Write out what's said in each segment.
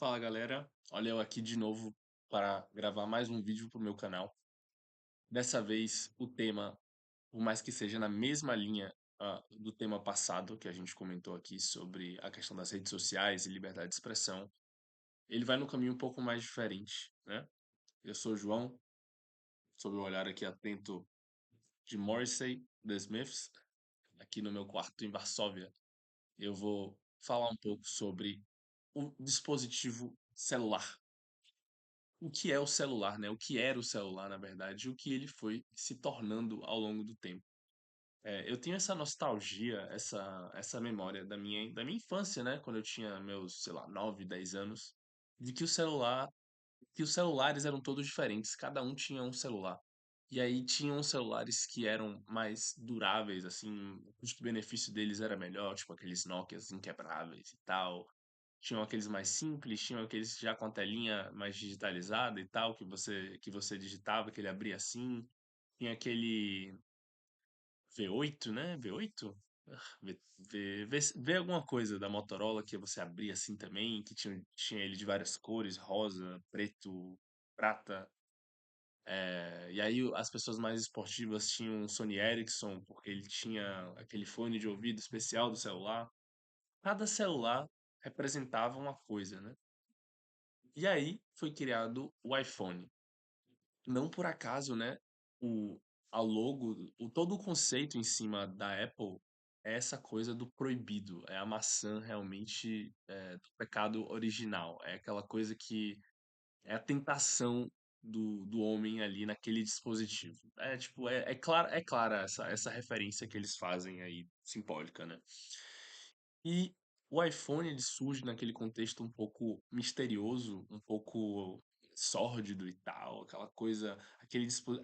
Fala galera, olha eu aqui de novo para gravar mais um vídeo para o meu canal. Dessa vez o tema, por mais que seja na mesma linha do tema passado que a gente comentou aqui sobre a questão das redes sociais e liberdade de expressão, ele vai num caminho um pouco mais diferente, né? Eu sou o João, sob o olhar aqui atento de Morrissey, The Smiths, aqui no meu quarto em Varsóvia. Eu vou falar um pouco sobre o dispositivo celular. O que é o celular, né? O que era o celular, na verdade, e o que ele foi se tornando ao longo do tempo. Eu tenho essa nostalgia, essa memória da minha infância, né? Quando eu tinha meus, sei lá, 9, 10 anos, de que os celulares eram todos diferentes, cada um tinha um celular. E aí tinham celulares que eram mais duráveis, assim, o custo-benefício deles era melhor, tipo aqueles Nokias inquebráveis e tal. Tinham aqueles mais simples, tinham aqueles já com a telinha mais digitalizada e tal, que você digitava, que ele abria assim. Tinha aquele V8, né? V8? Vê alguma coisa da Motorola que você abria assim também, que tinha ele de várias cores, rosa, preto, prata. E aí as pessoas mais esportivas tinham o Sony Ericsson, porque ele tinha aquele fone de ouvido especial do celular. Cada celular representava uma coisa, né? E aí foi criado o iPhone. Não por acaso, né? O, a logo, todo o conceito em cima da Apple é essa coisa do proibido. É a maçã realmente do pecado original. É aquela coisa que é a tentação do homem ali naquele dispositivo. É tipo, é clara essa referência que eles fazem aí, simbólica, né? E o iPhone ele surge naquele contexto um pouco misterioso, um pouco sórdido e tal, aquela coisa,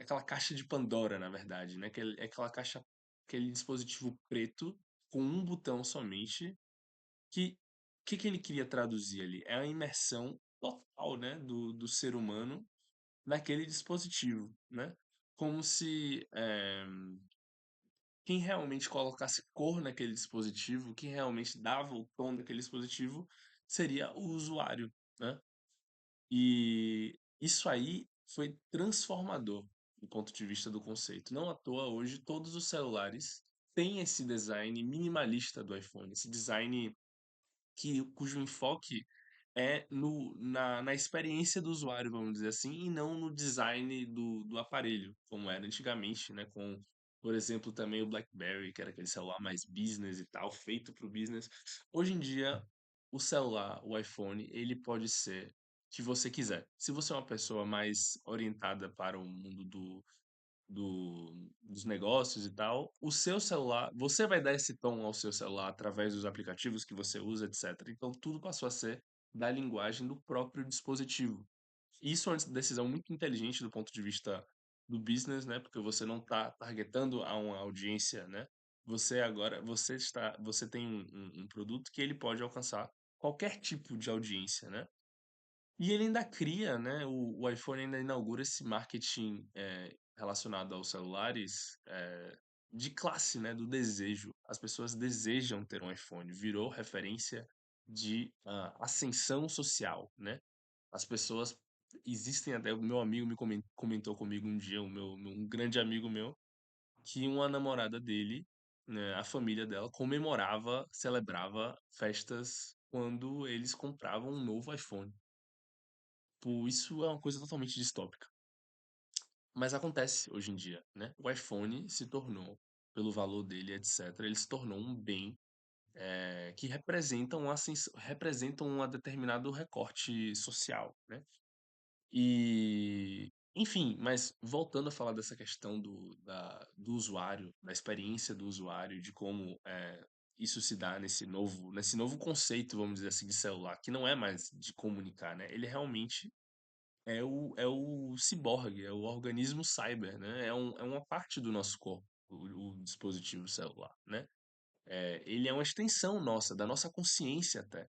aquela caixa de Pandora, na verdade, né? Aquela caixa, aquele dispositivo preto com um botão somente, que que ele queria traduzir ali? É a imersão total, né, do ser humano naquele dispositivo, né? Como se quem realmente colocasse cor naquele dispositivo, quem realmente dava o tom daquele dispositivo, seria o usuário, né? E isso aí foi transformador do ponto de vista do conceito. Não à toa, hoje, todos os celulares têm esse design minimalista do iPhone, esse design cujo enfoque é na experiência do usuário, vamos dizer assim, e não no design do aparelho, como era antigamente, né? Com, por exemplo, também o BlackBerry, que era aquele celular mais business e tal, feito para o business. Hoje em dia, o celular, o iPhone, ele pode ser o que você quiser. Se você é uma pessoa mais orientada para o mundo dos negócios e tal, o seu celular, você vai dar esse tom ao seu celular através dos aplicativos que você usa, etc. Então tudo passou a ser da linguagem do próprio dispositivo. Isso é uma decisão muito inteligente do ponto de vista do business, né? Porque você não está targetando a uma audiência, né? Você tem um produto que ele pode alcançar qualquer tipo de audiência, né? E ele ainda cria, né? O iPhone ainda inaugura esse marketing relacionado aos celulares de classe, né? Do desejo. As pessoas desejam ter um iPhone. Virou referência de ascensão social, né? As pessoas existem até. O meu amigo me comentou comigo um dia, um grande amigo meu, que uma namorada dele, né, a família dela comemorava, celebrava festas quando eles compravam um novo iPhone. Pô, isso é uma coisa totalmente distópica. Mas acontece hoje em dia, né? O iPhone se tornou, pelo valor dele, etc., ele se tornou um bem que representa um determinado recorte social, né? E, enfim, mas voltando a falar dessa questão do usuário, da experiência do usuário, de como isso se dá nesse novo conceito, vamos dizer assim, de celular, que não é mais de comunicar, né? Ele realmente é o ciborgue, é o organismo cyber, né? É uma parte do nosso corpo, o dispositivo celular, né? Ele é uma extensão nossa, da nossa consciência até.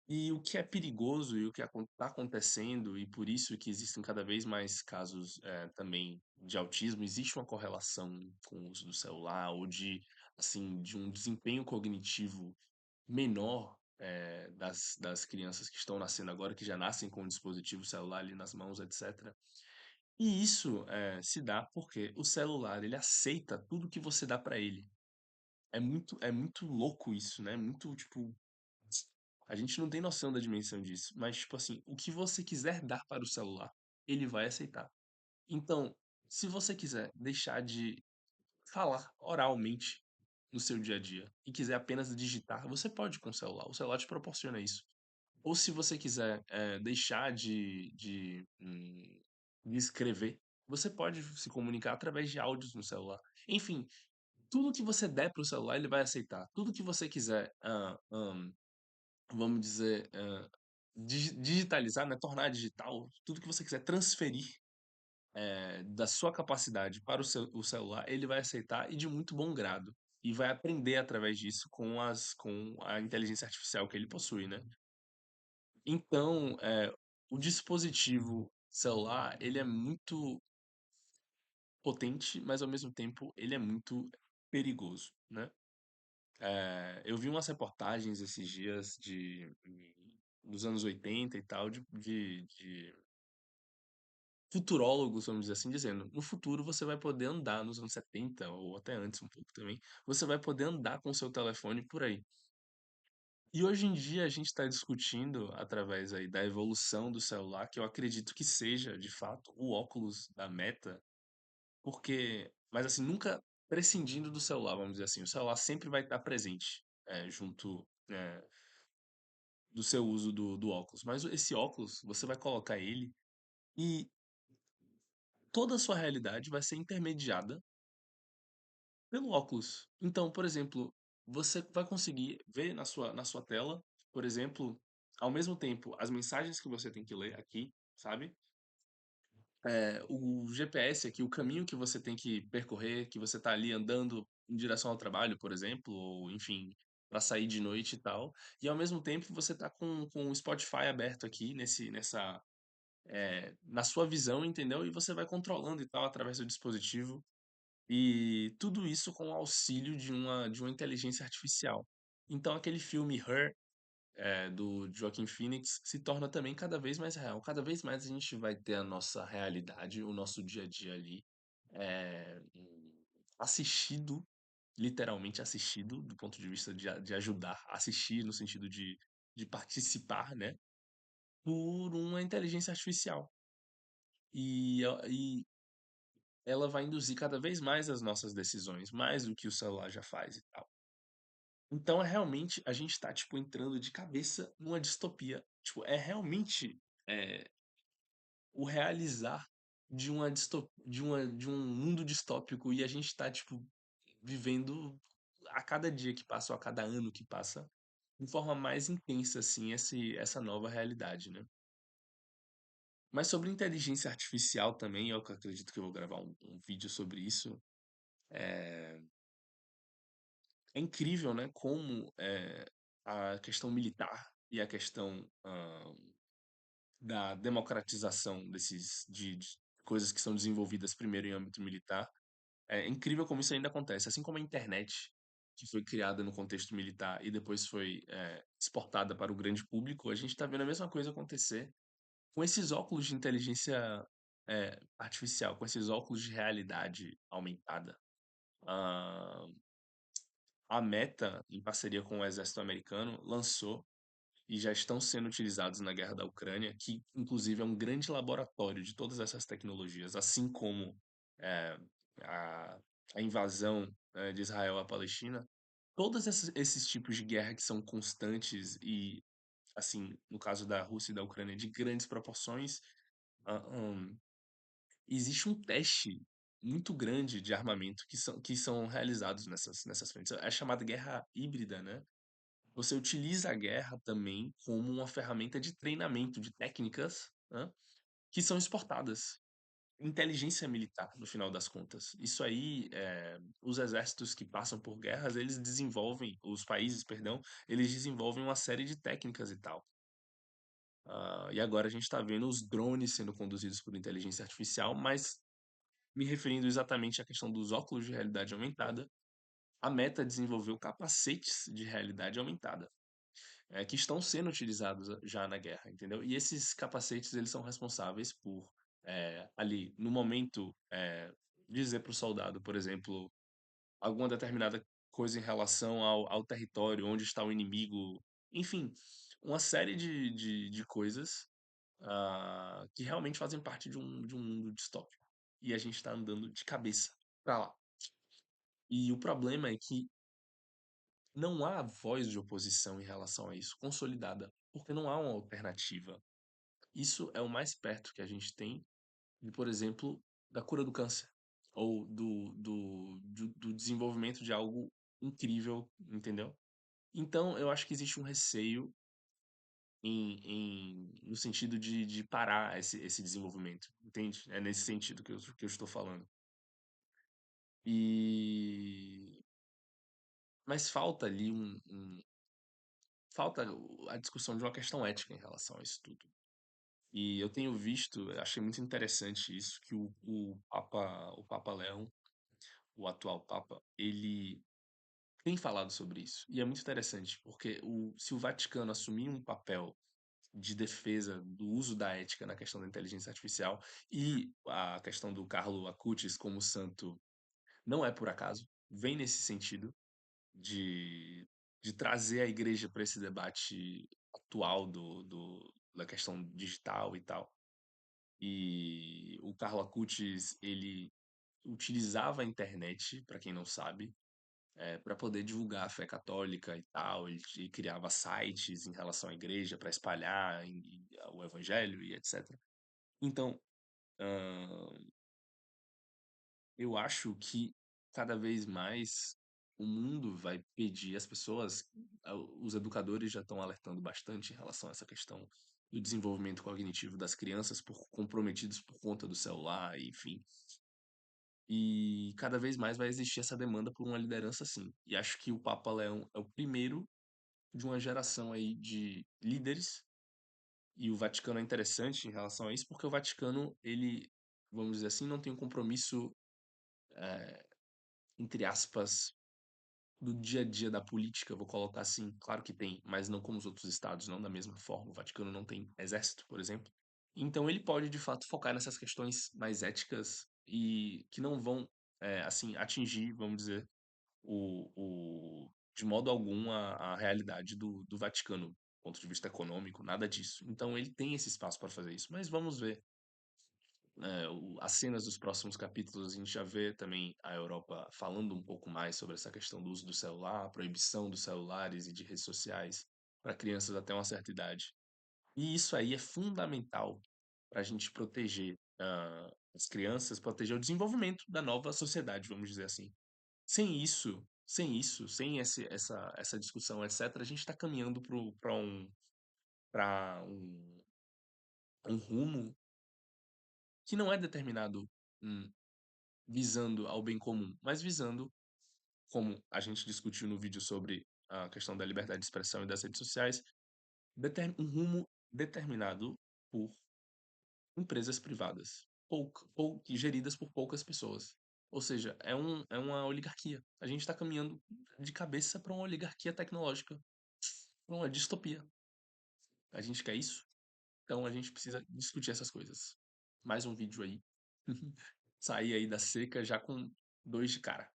E o que é perigoso e o que está acontecendo, e por isso que existem cada vez mais casos também de autismo, existe uma correlação com o uso do celular ou assim, de um desempenho cognitivo menor, das crianças que estão nascendo agora, que já nascem com o dispositivo celular ali nas mãos, etc. E isso se dá porque o celular ele aceita tudo que você dá para ele. É muito louco isso, né? Muito tipo, a gente não tem noção da dimensão disso, mas tipo assim, o que você quiser dar para o celular, ele vai aceitar. Então, se você quiser deixar de falar oralmente no seu dia a dia e quiser apenas digitar, você pode com o celular te proporciona isso. Ou se você quiser deixar de escrever, você pode se comunicar através de áudios no celular. Enfim, tudo que você der para o celular, ele vai aceitar. Tudo que você quiser, vamos dizer, digitalizar, né, tornar digital, tudo que você quiser transferir da sua capacidade para o celular, ele vai aceitar e de muito bom grado. E vai aprender através disso com a inteligência artificial que ele possui, né? Então, o dispositivo celular, ele é muito potente, mas ao mesmo tempo ele é muito perigoso, né? Eu vi umas reportagens esses dias dos anos 80 e tal, de futurólogos, vamos dizer assim, dizendo, no futuro você vai poder andar, nos anos 70 ou até antes um pouco também, você vai poder andar com o seu telefone por aí. E hoje em dia a gente está discutindo, através aí da evolução do celular, que eu acredito que seja, de fato, o óculos da Meta, porque, mas assim, nunca prescindindo do celular, vamos dizer assim, o celular sempre vai estar presente, junto, do seu uso do óculos. Mas esse óculos, você vai colocar ele e toda a sua realidade vai ser intermediada pelo óculos. Então, por exemplo, você vai conseguir ver na sua tela, por exemplo, ao mesmo tempo, as mensagens que você tem que ler aqui, sabe? O GPS aqui, o caminho que você tem que percorrer, que você tá ali andando em direção ao trabalho, por exemplo, ou enfim, para sair de noite e tal. E ao mesmo tempo você tá com o Spotify aberto aqui na sua visão, entendeu? E você vai controlando e tal através do dispositivo. E tudo isso com o auxílio de uma inteligência artificial. Então aquele filme Her, do Joaquin Phoenix, se torna também cada vez mais real. Cada vez mais a gente vai ter a nossa realidade, o nosso dia a dia ali, eh, assistido, literalmente assistido, do ponto de vista de ajudar, assistir no sentido de participar, né, por uma inteligência artificial. E ela vai induzir cada vez mais as nossas decisões, mais do que o celular já faz e tal. Então é realmente a gente tá, tipo, entrando de cabeça numa distopia. Tipo, é realmente é, o realizar de um mundo distópico e a gente tá, tipo, vivendo a cada dia que passa ou a cada ano que passa de forma mais intensa, assim, essa nova realidade, né? Mas sobre inteligência artificial também, eu acredito que eu vou gravar um vídeo sobre isso. É, é incrível, né, como a questão militar e a questão da democratização de coisas que são desenvolvidas primeiro em âmbito militar. É incrível como isso ainda acontece. Assim como a internet, que foi criada no contexto militar e depois foi exportada para o grande público, a gente está vendo a mesma coisa acontecer com esses óculos de inteligência artificial, com esses óculos de realidade aumentada. Ah, a Meta, em parceria com o exército americano, lançou e já estão sendo utilizados na guerra da Ucrânia, que inclusive é um grande laboratório de todas essas tecnologias, assim como eh, a, a invasão de Israel à Palestina. Todos esses tipos de guerra que são constantes e, assim, no caso da Rússia e da Ucrânia, de grandes proporções, ah, hum, existe um teste muito grande de armamento que são realizados nessas frentes. É chamada guerra híbrida, né? Você utiliza a guerra também como uma ferramenta de treinamento de técnicas, né, que são exportadas. Inteligência militar, no final das contas. Isso aí, os exércitos que passam por guerras, eles desenvolvem, os países, perdão, eles desenvolvem uma série de técnicas e tal. E agora a gente está vendo os drones sendo conduzidos por inteligência artificial, mas me referindo exatamente à questão dos óculos de realidade aumentada, a Meta desenvolveu capacetes de realidade aumentada. que estão sendo utilizados já na guerra, entendeu? E esses capacetes, eles são responsáveis por, ali, no momento, dizer para o soldado, por exemplo, alguma determinada coisa em relação ao território, onde está o inimigo, enfim, uma série de coisas que realmente fazem parte de um mundo distópico. E a gente está andando de cabeça para lá. E o problema é que não há voz de oposição em relação a isso, consolidada, porque não há uma alternativa. Isso é o mais perto que a gente tem de, por exemplo, da cura do câncer, ou do desenvolvimento de algo incrível, entendeu? Então, eu acho que existe um receio no sentido de parar esse desenvolvimento, entende? É nesse sentido que eu estou falando. E... Mas falta ali falta a discussão de uma questão ética em relação a isso tudo. E eu tenho visto, eu achei muito interessante isso, que o Papa Leão, o atual Papa, ele tem falado sobre isso. E é muito interessante, porque se o Vaticano assumir um papel de defesa do uso da ética na questão da inteligência artificial e a questão do Carlo Acutis como santo não é por acaso, vem nesse sentido de, de trazer a igreja para esse debate atual da questão digital e tal. E o Carlo Acutis, ele utilizava a internet, para quem não sabe, para poder divulgar a fé católica e tal. Ele criava sites em relação à igreja para espalhar o evangelho e etc. Então, hã, eu acho que cada vez mais o mundo vai pedir, as pessoas, os educadores já estão alertando bastante em relação a essa questão do desenvolvimento cognitivo das crianças comprometidos por conta do celular, enfim. E cada vez mais vai existir essa demanda por uma liderança assim. E acho que o Papa Leão é o primeiro de uma geração aí de líderes, e o Vaticano é interessante em relação a isso, porque o Vaticano, ele, vamos dizer assim, não tem um compromisso, entre aspas, do dia a dia da política, vou colocar assim. Claro que tem, mas não como os outros estados, não da mesma forma. O Vaticano não tem exército, por exemplo. Então ele pode, de fato, focar nessas questões mais éticas e que não vão, assim, atingir, vamos dizer, de modo algum a realidade do Vaticano, do ponto de vista econômico, nada disso. Então ele tem esse espaço para fazer isso. Mas vamos ver, as cenas dos próximos capítulos. A gente já vê também a Europa falando um pouco mais sobre essa questão do uso do celular, a proibição dos celulares e de redes sociais para crianças até uma certa idade. E isso aí é fundamental para a gente proteger as crianças, proteger o desenvolvimento da nova sociedade, vamos dizer assim. Sem essa discussão, etc., a gente está caminhando para um rumo que não é determinado hum, visando ao bem comum, mas visando, como a gente discutiu no vídeo sobre a questão da liberdade de expressão e das redes sociais, um rumo determinado por empresas privadas, geridas por poucas pessoas. Ou seja, é uma oligarquia. A gente está caminhando de cabeça para uma oligarquia tecnológica, para uma distopia. A gente quer isso? Então a gente precisa discutir essas coisas. Mais um vídeo aí. Sair aí da seca já com dois de cara.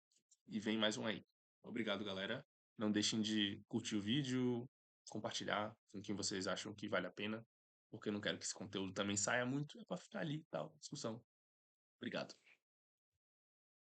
E vem mais um aí. Obrigado, galera. Não deixem de curtir o vídeo, compartilhar com quem vocês acham que vale a pena, porque eu não quero que esse conteúdo também saia muito, é para ficar ali, tal, discussão. Obrigado.